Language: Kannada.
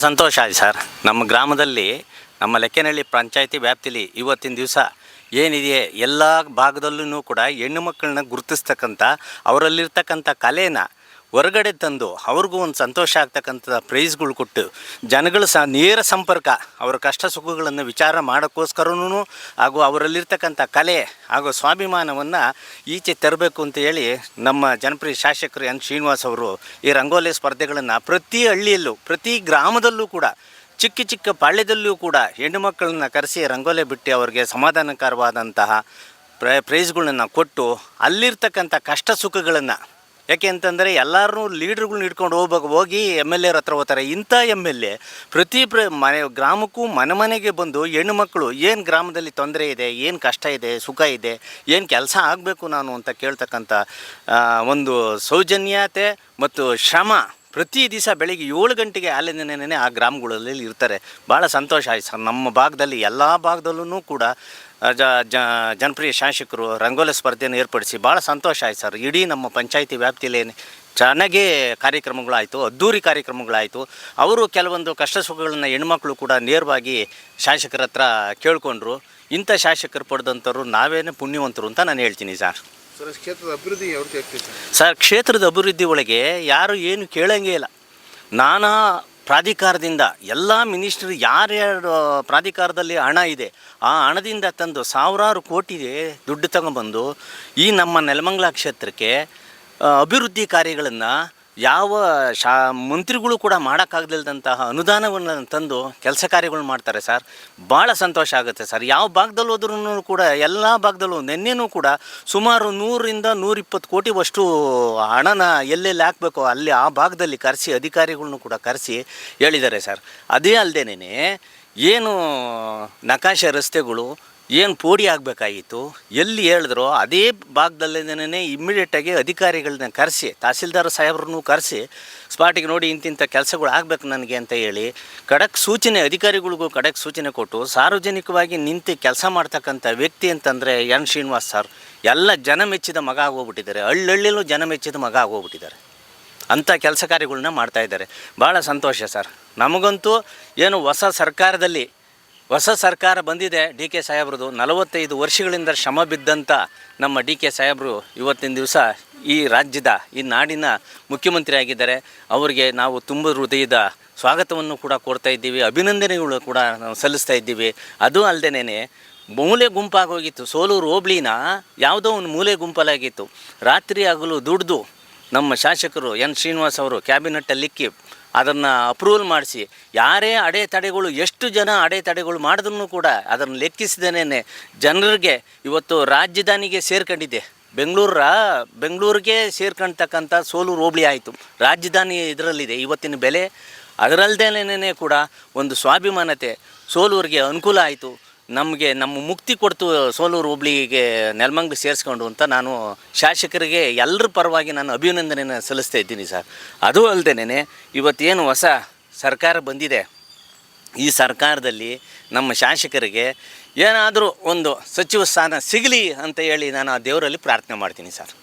ಸಂತೋಷ ಆಯ್ತು ಸರ್. ನಮ್ಮ ಗ್ರಾಮದಲ್ಲಿ ನಮ್ಮ ಲೆಕ್ಕನಹಳ್ಳಿ ಪಂಚಾಯಿತಿ ವ್ಯಾಪ್ತಿಲಿ ಇವತ್ತಿನ ದಿವಸ ಏನಿದೆ ಎಲ್ಲ ಭಾಗದಲ್ಲೂ ಕೂಡ ಹೆಣ್ಣು ಮಕ್ಕಳನ್ನ ಗುರುತಿಸ್ತಕ್ಕಂಥ ಅವರಲ್ಲಿರ್ತಕ್ಕಂಥ ಕಲೆನ ಹೊರಗಡೆ ತಂದು ಅವ್ರಿಗೂ ಒಂದು ಸಂತೋಷ ಆಗ್ತಕ್ಕಂಥ ಪ್ರೈಸ್ಗಳು ಕೊಟ್ಟು ಜನಗಳು ನೇರ ಸಂಪರ್ಕ ಅವರ ಕಷ್ಟ ಸುಖಗಳನ್ನು ವಿಚಾರ ಮಾಡೋಕ್ಕೋಸ್ಕರನೂ ಹಾಗೂ ಅವರಲ್ಲಿರ್ತಕ್ಕಂಥ ಕಲೆ ಹಾಗೂ ಸ್ವಾಭಿಮಾನವನ್ನು ಈಚೆ ತರಬೇಕು ಅಂತ ಹೇಳಿ ನಮ್ಮ ಜನಪ್ರಿಯ ಶಾಸಕರು ಎನ್ ಶ್ರೀನಿವಾಸ್ ಅವರು ಈ ರಂಗೋಲಿ ಸ್ಪರ್ಧೆಗಳನ್ನು ಪ್ರತಿ ಹಳ್ಳಿಯಲ್ಲೂ ಪ್ರತಿ ಗ್ರಾಮದಲ್ಲೂ ಕೂಡ ಚಿಕ್ಕ ಚಿಕ್ಕ ಪಾಳ್ಯದಲ್ಲೂ ಕೂಡ ಹೆಣ್ಣು ಮಕ್ಕಳನ್ನ ಕರೆಸಿ ರಂಗೋಲಿ ಬಿಟ್ಟು ಅವ್ರಿಗೆ ಸಮಾಧಾನಕರವಾದಂತಹ ಪ್ರೈಸ್ಗಳನ್ನ ಕೊಟ್ಟು ಅಲ್ಲಿರ್ತಕ್ಕಂಥ ಕಷ್ಟ ಸುಖಗಳನ್ನು, ಯಾಕೆ ಅಂತಂದರೆ ಎಲ್ಲರೂ ಲೀಡ್ರುಗಳ್ನ ಹಿಡ್ಕೊಂಡು ಹೋಗಿ ಎಮ್ ಎಲ್ ಎರ ಹತ್ರ ಹೋಗ್ತಾರೆ. ಇಂಥ ಎಮ್ ಎಲ್ ಎ ಪ್ರತಿ ಗ್ರಾಮಕ್ಕೂ ಮನೆಗೆ ಬಂದು ಹೆಣ್ಣು ಮಕ್ಕಳು ಏನು ಗ್ರಾಮದಲ್ಲಿ ತೊಂದರೆ ಇದೆ, ಏನು ಕಷ್ಟ ಇದೆ, ಸುಖ ಇದೆ, ಏನು ಕೆಲಸ ಆಗಬೇಕು ನಾನು ಅಂತ ಕೇಳ್ತಕ್ಕಂಥ ಒಂದು ಸೌಜನ್ಯತೆ ಮತ್ತು ಶ್ರಮ ಪ್ರತಿ ದಿವಸ ಬೆಳಿಗ್ಗೆ 7 ಗಂಟೆಗೆ ಅಲ್ಲಿಂದನೇ ಆ ಗ್ರಾಮಗಳಲ್ಲಿ ಇರ್ತಾರೆ. ಭಾಳ ಸಂತೋಷ ಆಯ್ತು ಸರ್. ನಮ್ಮ ಭಾಗದಲ್ಲಿ ಎಲ್ಲ ಭಾಗದಲ್ಲೂ ಕೂಡ ಜನಪ್ರಿಯ ಶಾಸಕರು ರಂಗೋಲಿ ಸ್ಪರ್ಧೆಯನ್ನು ಏರ್ಪಡಿಸಿ ಭಾಳ ಸಂತೋಷ ಆಯ್ತು ಸರ್. ಇಡೀ ನಮ್ಮ ಪಂಚಾಯಿತಿ ವ್ಯಾಪ್ತಿಯಲ್ಲಿ ಚೆನ್ನಾಗೇ ಕಾರ್ಯಕ್ರಮಗಳಾಯಿತು, ಅದ್ದೂರಿ ಕಾರ್ಯಕ್ರಮಗಳಾಯಿತು. ಅವರು ಕೆಲವೊಂದು ಕಷ್ಟ ಸುಖಗಳನ್ನು ಹೆಣ್ಮಕ್ಳು ಕೂಡ ನೇರವಾಗಿ ಶಾಸಕರ ಹತ್ರ ಕೇಳಿಕೊಂಡ್ರು. ಇಂಥ ಶಾಸಕರು ಪಡೆದಂಥವ್ರು ನಾವೇನೇ ಪುಣ್ಯವಂತರು ಅಂತ ನಾನು ಹೇಳ್ತೀನಿ ಸರ್. ಕ್ಷೇತ್ರದ ಅಭಿವೃದ್ಧಿ ಸರ್, ಕ್ಷೇತ್ರದ ಅಭಿವೃದ್ಧಿ ಒಳಗೆ ಯಾರು ಏನು ಕೇಳಂಗೇ ಇಲ್ಲ. ನಾನಾ ಪ್ರಾಧಿಕಾರದಿಂದ ಎಲ್ಲ ಮಿನಿಸ್ಟ್ರಿ ಯಾರ್ಯಾರು ಪ್ರಾಧಿಕಾರದಲ್ಲಿ ಹಣ ಇದೆ ಆ ಹಣದಿಂದ ತಂದು ಸಾವಿರಾರು ಕೋಟಿ ದುಡ್ಡು ತಗೊಂಬಂದು ಈ ನಮ್ಮ ನೆಲಮಂಗಲ ಕ್ಷೇತ್ರಕ್ಕೆ ಅಭಿವೃದ್ಧಿ ಕಾರ್ಯಗಳನ್ನು ಯಾವ ಮಂತ್ರಿಗಳು ಕೂಡ ಮಾಡೋಕ್ಕಾಗದಿಲ್ಲದಂತಹ ಅನುದಾನವನ್ನು ತಂದು ಕೆಲಸ ಕಾರ್ಯಗಳು ಮಾಡ್ತಾರೆ ಸರ್. ಭಾಳ ಸಂತೋಷ ಆಗುತ್ತೆ ಸರ್. ಯಾವ ಭಾಗದಲ್ಲಿ ಹೋದ್ರೂ ಕೂಡ ಎಲ್ಲ ಭಾಗದಲ್ಲೂ ನಿನ್ನೆನೂ ಕೂಡ ಸುಮಾರು 100ರಿಂದ 120 ಕೋಟಿವಷ್ಟು ಹಣನ ಎಲ್ಲೆಲ್ಲಿ ಹಾಕಬೇಕು ಅಲ್ಲಿ ಆ ಭಾಗದಲ್ಲಿ ಕರೆಸಿ ಅಧಿಕಾರಿಗಳ್ನು ಕೂಡ ಕರೆಸಿ ಹೇಳಿದ್ದಾರೆ ಸರ್. ಅದೇ ಅಲ್ಲದೇನೆ ಏನು ನಕಾಶೆ ರಸ್ತೆಗಳು ಏನು ಪೋಡಿ ಆಗಬೇಕಾಗಿತ್ತು ಎಲ್ಲಿ ಹೇಳಿದ್ರೋ ಅದೇ ಭಾಗದಲ್ಲೇನೇ ಇಮ್ಮಿಡಿಯೇಟಾಗಿ ಅಧಿಕಾರಿಗಳನ್ನ ಕರೆಸಿ ತಹಸೀಲ್ದಾರ್ ಸಾಹೇಬ್ರನ್ನೂ ಕರೆಸಿ ಸ್ಪಾಟಿಗೆ ನೋಡಿ ಇಂತಿಂಥ ಕೆಲಸಗಳು ಆಗಬೇಕು ನನಗೆ ಅಂತ ಹೇಳಿ ಖಡಕ್ ಸೂಚನೆ ಅಧಿಕಾರಿಗಳಿಗೂ ಖಡಕ್ ಸೂಚನೆ ಕೊಟ್ಟು ಸಾರ್ವಜನಿಕವಾಗಿ ನಿಂತು ಕೆಲಸ ಮಾಡ್ತಕ್ಕಂಥ ವ್ಯಕ್ತಿ ಅಂತಂದರೆ ಎನ್ ಶ್ರೀನಿವಾಸ್ ಸರ್. ಎಲ್ಲ ಜನ ಮೆಚ್ಚಿದ ಮಗ ಆಗೋಗ್ಬಿಟ್ಟಿದ್ದಾರೆ. ಹಳ್ಳಿಯಲ್ಲೂ ಜನ ಮೆಚ್ಚಿದ ಮಗ ಆಗೋಗ್ಬಿಟ್ಟಿದ್ದಾರೆ. ಅಂಥ ಕೆಲಸ ಕಾರ್ಯಗಳನ್ನ ಮಾಡ್ತಾಯಿದ್ದಾರೆ. ಭಾಳ ಸಂತೋಷ ಸರ್. ನಮಗಂತೂ ಏನು ಹೊಸ ಸರ್ಕಾರ ಬಂದಿದೆ ಡಿ ಕೆ ಸಾಹೇಬ್ರದ್ದು. 45 ವರ್ಷಗಳಿಂದ ಶ್ರಮ ಬಿದ್ದಂಥ ನಮ್ಮ ಡಿ ಕೆ ಸಾಹೇಬರು ಇವತ್ತಿನ ದಿವಸ ಈ ರಾಜ್ಯದ ಈ ನಾಡಿನ ಮುಖ್ಯಮಂತ್ರಿ ಆಗಿದ್ದಾರೆ. ಅವರಿಗೆ ನಾವು ತುಂಬ ಹೃದಯದ ಸ್ವಾಗತವನ್ನು ಕೂಡ ಕೊಡ್ತಾ ಇದ್ದೀವಿ, ಅಭಿನಂದನೆಗಳು ಕೂಡ ನಾವು ಸಲ್ಲಿಸ್ತಾ ಇದ್ದೀವಿ. ಅದು ಅಲ್ಲದೇನೆ ಮೂಲೆ ಗುಂಪಾಗೋಗಿತ್ತು. ಸೋಲೂರು ಹೋಬಳಿನ ಯಾವುದೋ ಒಂದು ಮೂಲೆ ಗುಂಪಲಾಗಿತ್ತು. ರಾತ್ರಿ ಹಗಲು ದುಡ್ದು ನಮ್ಮ ಶಾಸಕರು ಎನ್ ಶ್ರೀನಿವಾಸ್ ಅವರು ಕ್ಯಾಬಿನೆಟ್ಟಲ್ಲಿಕ್ಕಿ ಅದನ್ನು ಅಪ್ರೂವಲ್ ಮಾಡಿಸಿ ಯಾರೇ ಅಡೆತಡೆಗಳು ಎಷ್ಟು ಜನ ಅಡೆತಡೆಗಳು ಮಾಡಿದ್ರೂ ಕೂಡ ಅದನ್ನು ಲೆಕ್ಕಿಸಿದೇನೆ ಜನರಿಗೆ ಇವತ್ತು ರಾಜಧಾನಿಗೆ ಸೇರ್ಕೊಂಡಿದೆ. ಬೆಂಗಳೂರಿಗೆ ಸೇರ್ಕೊಳ್ತಕ್ಕಂಥ ಸೋಲೂರು ಹೋಬಳಿ ಆಯಿತು. ರಾಜಧಾನಿ ಇದರಲ್ಲಿದೆ ಇವತ್ತಿನ ಬೆಲೆ. ಅದರಲ್ಲದೇನೆ ಕೂಡ ಒಂದು ಸ್ವಾಭಿಮಾನತೆ ಸೋಲೂರಿಗೆ ಅನುಕೂಲ ಆಯಿತು. ನಮ್ಮ ಮುಕ್ತಿ ಕೊಡ್ತು ಸೋಲೂರು ಹೋಬಳಿಗೆ ನೆಲಮಂಗಲ ಸೇರಿಸ್ಕೊಂಡು ಅಂತ ನಾನು ಶಾಸಕರಿಗೆ ಎಲ್ಲರ ಪರವಾಗಿ ನಾನು ಅಭಿನಂದನೆಯನ್ನು ಸಲ್ಲಿಸ್ತಾ ಇದ್ದೀನಿ ಸರ್. ಅದು ಅಲ್ಲದೇನೆ ಇವತ್ತೇನು ಹೊಸ ಸರ್ಕಾರ ಬಂದಿದೆ, ಈ ಸರ್ಕಾರದಲ್ಲಿ ನಮ್ಮ ಶಾಸಕರಿಗೆ ಏನಾದರೂ ಒಂದು ಸಚಿವ ಸ್ಥಾನ ಸಿಗಲಿ ಅಂತ ಹೇಳಿ ನಾನು ಆ ದೇವರಲ್ಲಿ ಪ್ರಾರ್ಥನೆ ಮಾಡ್ತೀನಿ ಸರ್.